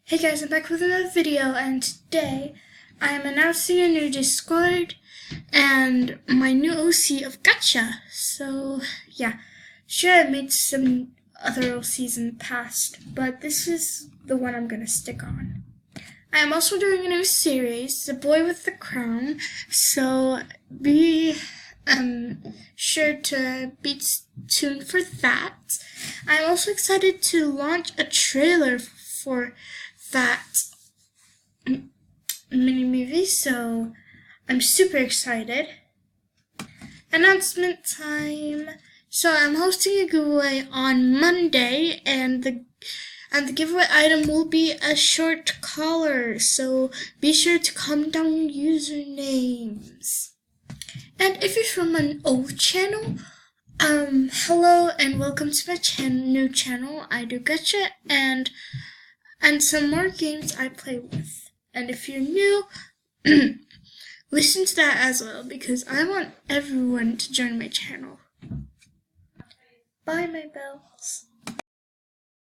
Hey guys, I'm back with another video, and today I am announcing a new Discord and my new OC of Gacha. So yeah, sure, I made some other OCs in the past, but this is the one I'm gonna stick on. I am also doing a new series, The Boy with the Crown, so be sure to be tuned for that. I'm also excited to launch a trailer for that mini movie, so I'm super excited. Announcement time. So I'm hosting a giveaway on Monday, and the giveaway item will be a short collar, so be sure to comment down usernames. And if you're from an old channel, hello and welcome to my new channel. I do gacha and some more games I play with. And if you're new, listen to that as well, because I want everyone to join my channel. Bye, my bells.